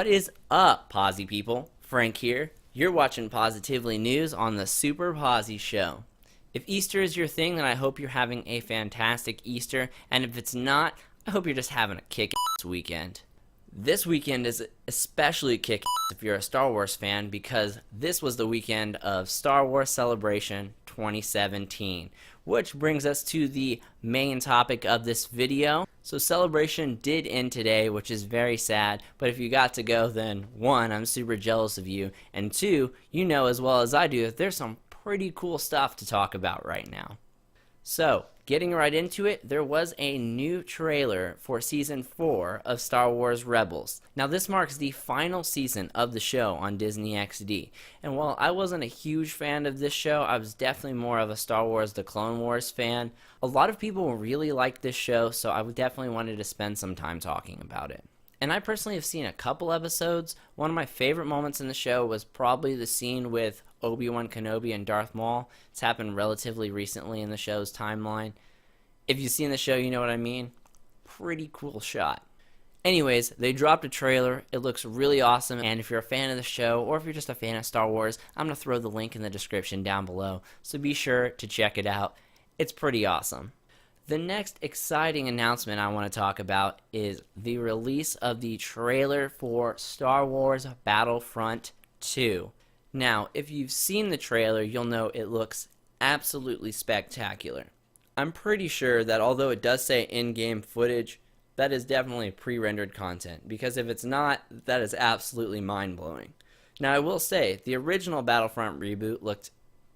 What is up, Posy people? Frank here. You're watching Positively News on the Super Posy Show. If Easter is your thing, then I hope you're having a fantastic Easter, and if it's not, I hope you're just having a kick-ass weekend. This weekend is especially kick-ass if you're a Star Wars fan, because this was the weekend of Star Wars Celebration 2017, which brings us to the main topic of this video. So Celebration did end today, which is very sad, but if you got to go, then one, I'm super jealous of you, and two, you know as well as I do that there's some pretty cool stuff to talk about right now. So, getting right into it, there was a new trailer for Season 4 of Star Wars Rebels. Now this marks the final season of the show on Disney XD, and while I wasn't a huge fan of this show, I was definitely more of a Star Wars The Clone Wars fan. A lot of people really liked this show, so I definitely wanted to spend some time talking about it. And I personally have seen a couple episodes. One of my favorite moments in the show was probably the scene with Obi-Wan Kenobi and Darth Maul. It's happened relatively recently in the show's timeline. If you've seen the show, you know what I mean. Pretty cool shot. Anyways, they dropped a trailer. It looks really awesome, and if you're a fan of the show, or if you're just a fan of Star Wars, I'm going to throw the link in the description down below, so be sure to check it out. It's pretty awesome. The next exciting announcement I want to talk about is the release of the trailer for Star Wars Battlefront 2. Now, if you've seen the trailer, you'll know it looks absolutely spectacular. I'm pretty sure that although it does say in-game footage, that is definitely pre-rendered content, because if it's not, that is absolutely mind-blowing. Now, I will say, the original Battlefront reboot looked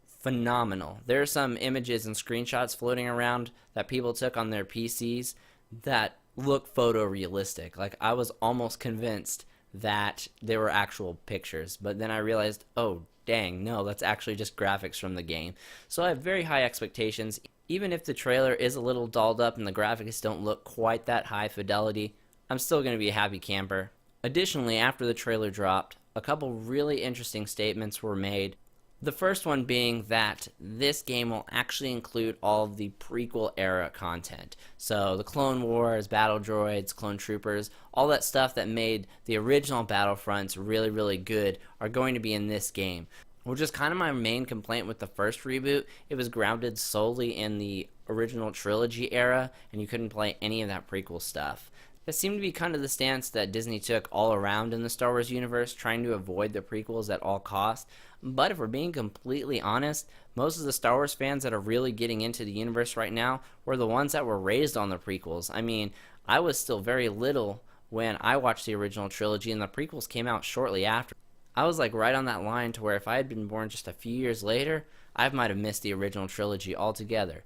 phenomenal. There are some images and screenshots floating around that people took on their PCs that look photorealistic. Like, I was almost convinced that they were actual pictures, but then I realized, oh dang, no, that's actually just graphics from the game. So I have very high expectations. Even if the trailer is a little dolled up and the graphics don't look quite that high fidelity, I'm still going to be a happy camper. Additionally, after the trailer dropped, a couple really interesting statements were made. The first one being that this game will actually include all of the prequel era content. So the Clone Wars, Battle Droids, Clone Troopers, all that stuff that made the original Battlefronts really, really good are going to be in this game. Which is kind of my main complaint with the first reboot. It was grounded solely in the original trilogy era, and you couldn't play any of that prequel stuff. That seemed to be kind of the stance that Disney took all around in the Star Wars universe, trying to avoid the prequels at all costs. But if we're being completely honest, most of the Star Wars fans that are really getting into the universe right now were the ones that were raised on the prequels. I mean, I was still very little when I watched the original trilogy, and the prequels came out shortly after. I was like right on that line to where if I had been born just a few years later, I might have missed the original trilogy altogether.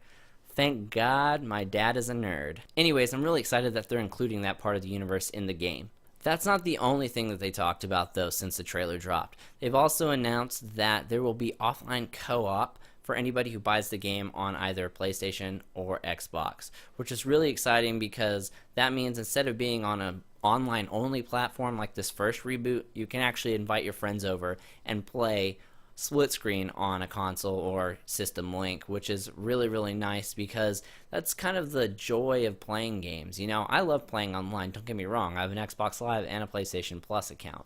Thank God my dad is a nerd. Anyways, I'm really excited that they're including that part of the universe in the game. That's not the only thing that they talked about though since the trailer dropped. They've also announced that there will be offline co-op for anybody who buys the game on either PlayStation or Xbox, which is really exciting because that means instead of being on an online only platform like this first reboot, you can actually invite your friends over and play split screen on a console or system link, which is really, really nice because that's kind of the joy of playing games. You know, I love playing online, don't get me wrong. I have an Xbox Live and a PlayStation Plus account,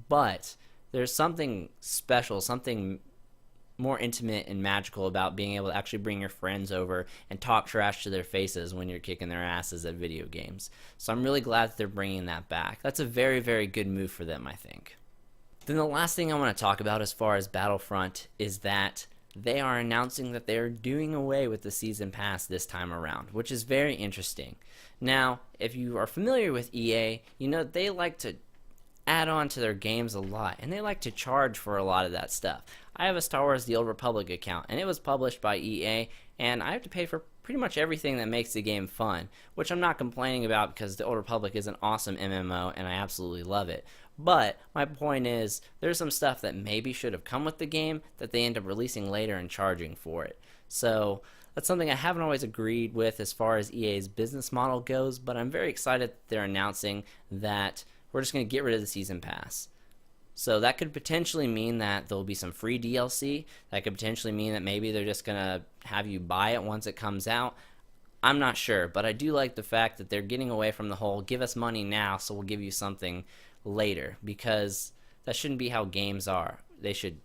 but there's something special, something more intimate and magical about being able to actually bring your friends over and talk trash to their faces when you're kicking their asses at video games. So I'm really glad that they're bringing that back. That's a very, very good move for them, I think. Then the last thing I want to talk about as far as Battlefront is that they are announcing that they are doing away with the season pass this time around, which is very interesting. Now, if you are familiar with EA, you know they like to add on to their games a lot, and they like to charge for a lot of that stuff. I have a Star Wars The Old Republic account, and it was published by EA, and I have to pay for pretty much everything that makes the game fun, which I'm not complaining about because The Old Republic is an awesome MMO, and I absolutely love it. But my point is, there's some stuff that maybe should have come with the game that they end up releasing later and charging for it. So that's something I haven't always agreed with as far as EA's business model goes, but I'm very excited that they're announcing that we're just going to get rid of the season pass. So that could potentially mean that there'll be some free DLC. That could potentially mean that maybe they're just going to have you buy it once it comes out. I'm not sure, but I do like the fact that they're getting away from the whole give us money now so we'll give you something later, because that shouldn't be how games are. They should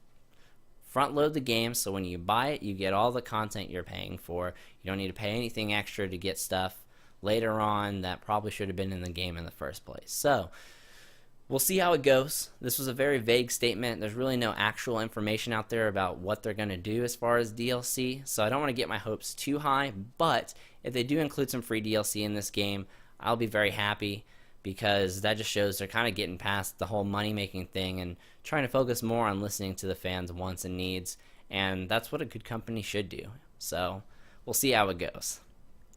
front load the game so when you buy it, you get all the content you're paying for. You don't need to pay anything extra to get stuff later on that probably should have been in the game in the first place. So we'll see how it goes. This was a very vague statement. There's really no actual information out there about what they're going to do as far as DLC, so I don't want to get my hopes too high, but if they do include some free DLC in this game, I'll be very happy, because that just shows they're kind of getting past the whole money-making thing and trying to focus more on listening to the fans' wants and needs, and that's what a good company should do. So we'll see how it goes.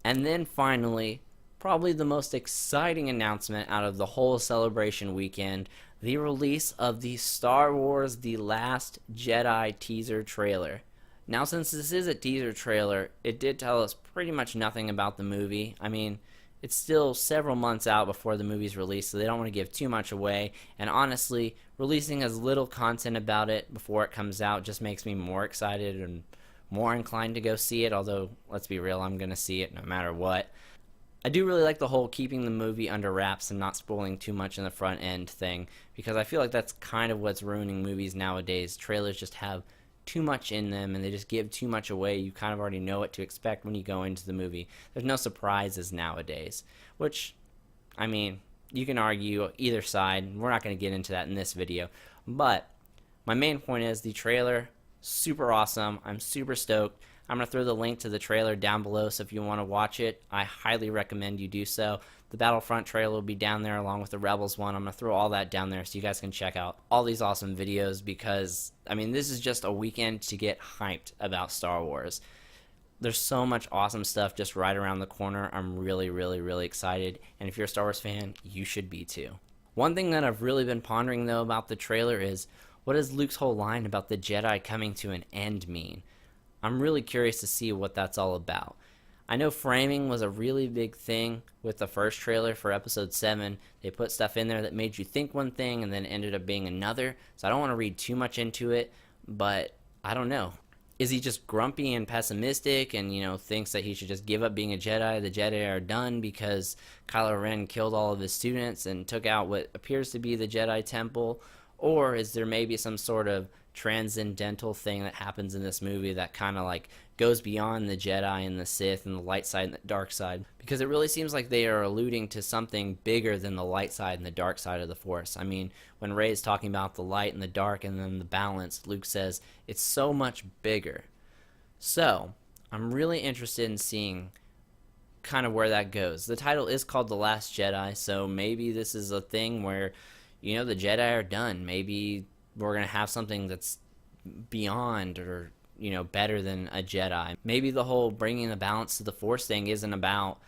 And then finally, probably the most exciting announcement out of the whole celebration weekend, the release of the Star Wars The Last Jedi teaser trailer. Now, since this is a teaser trailer, it did tell us pretty much nothing about the movie. I mean, it's still several months out before the movie's released, so they don't want to give too much away. And honestly, releasing as little content about it before it comes out just makes me more excited and more inclined to go see it, although, let's be real, I'm going to see it no matter what. I do really like the whole keeping the movie under wraps and not spoiling too much in the front end thing, because I feel like that's kind of what's ruining movies nowadays. Trailers just have too much in them and they just give too much away. You kind of already know what to expect when you go into the movie. There's no surprises nowadays, which, I mean, you can argue either side. We're not going to get into that in this video, but my main point is the trailer, super awesome. I'm super stoked. I'm going to throw the link to the trailer down below, so if you want to watch it, I highly recommend you do so. The Battlefront trailer will be down there along with the Rebels one. I'm going to throw all that down there so you guys can check out all these awesome videos, because, I mean, this is just a weekend to get hyped about Star Wars. There's so much awesome stuff just right around the corner. I'm really, really, really excited, and if you're a Star Wars fan, you should be too. One thing that I've really been pondering, though, about the trailer is, what does Luke's whole line about the Jedi coming to an end mean? I'm really curious to see what that's all about. I know framing was a really big thing with the first trailer for Episode 7. They put stuff in there that made you think one thing and then ended up being another, so I don't want to read too much into it, but I don't know. Is he just grumpy and pessimistic and, thinks that he should just give up being a Jedi? The Jedi are done because Kylo Ren killed all of his students and took out what appears to be the Jedi Temple? Or is there maybe some sort of transcendental thing that happens in this movie that kind of like goes beyond the Jedi and the Sith and the light side and the dark side? Because it really seems like they are alluding to something bigger than the light side and the dark side of the Force. I mean, when Rey's talking about the light and the dark and then the balance, Luke says it's so much bigger. So I'm really interested in seeing kind of where that goes. The title is called The Last Jedi, so maybe this is a thing where, the Jedi are done. Maybe we're going to have something that's beyond or, better than a Jedi. Maybe the whole bringing the balance to the Force thing isn't about,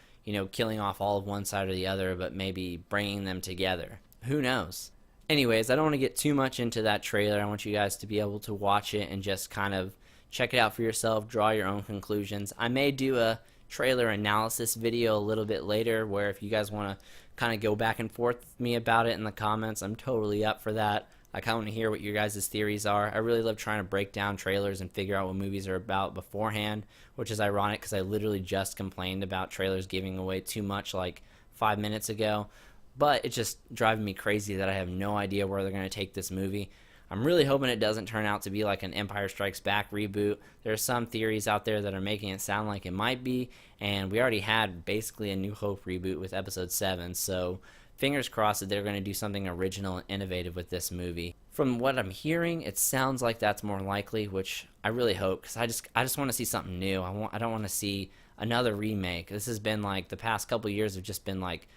killing off all of one side or the other, but maybe bringing them together. Who knows? Anyways, I don't want to get too much into that trailer. I want you guys to be able to watch it and just kind of check it out for yourself, draw your own conclusions. I may do a trailer analysis video a little bit later, where if you guys want to kind of go back and forth with me about it in the comments, I'm totally up for that. I kind of want to hear what your guys' theories are. I really love trying to break down trailers and figure out what movies are about beforehand, which is ironic because I literally just complained about trailers giving away too much like 5 minutes ago. But it's just driving me crazy that I have no idea where they're going to take this movie. I'm really hoping it doesn't turn out to be like an Empire Strikes Back reboot. There are some theories out there that are making it sound like it might be, and we already had basically a New Hope reboot with Episode 7, so fingers crossed that they're going to do something original and innovative with this movie. From what I'm hearing, it sounds like that's more likely, which I really hope, because I just want to see something new. I don't want to see another remake. This has been like, the past couple of years have just been like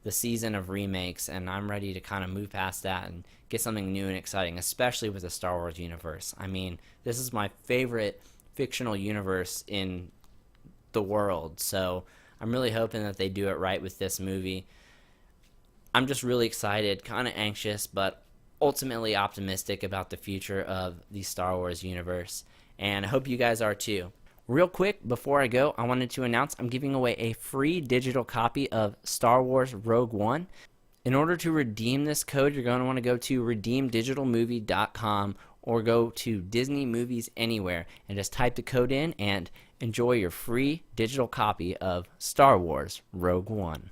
the season of remakes, and I'm ready to kind of move past that and get something new and exciting, especially with the Star Wars universe. I mean, this is my favorite fictional universe in the world, so I'm really hoping that they do it right with this movie. I'm just really excited, kind of anxious, but ultimately optimistic about the future of the Star Wars universe, and I hope you guys are too. Real quick, before I go, I wanted to announce I'm giving away a free digital copy of Star Wars Rogue One. In order to redeem this code, you're going to want to go to redeemdigitalmovie.com or go to Disney Movies Anywhere and just type the code in and enjoy your free digital copy of Star Wars Rogue One.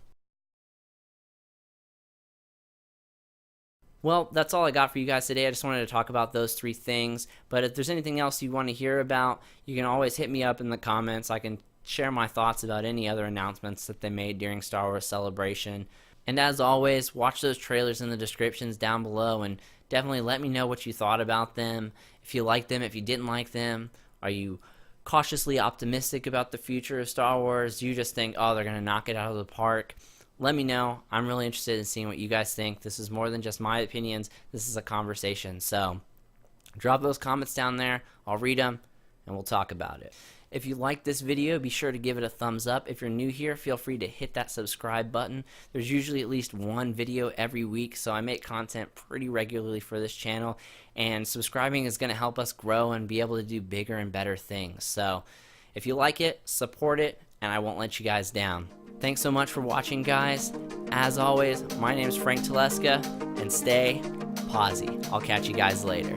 Well, that's all I got for you guys today. I just wanted to talk about those 3 things. But if there's anything else you want to hear about, you can always hit me up in the comments. I can share my thoughts about any other announcements that they made during Star Wars Celebration. And as always, watch those trailers in the descriptions down below and definitely let me know what you thought about them. If you liked them, if you didn't like them, are you cautiously optimistic about the future of Star Wars? Do you just think, oh, they're going to knock it out of the park? Let me know. I'm really interested in seeing what you guys think. This is more than just my opinions. This is a conversation. So drop those comments down there. I'll read them, and we'll talk about it. If you like this video, be sure to give it a thumbs up. If you're new here, feel free to hit that subscribe button. There's usually at least one video every week, so I make content pretty regularly for this channel, and subscribing is going to help us grow and be able to do bigger and better things. So if you like it, support it, and I won't let you guys down. Thanks so much for watching, guys. As always, my name is Frank Telesca, and stay posy. I'll catch you guys later.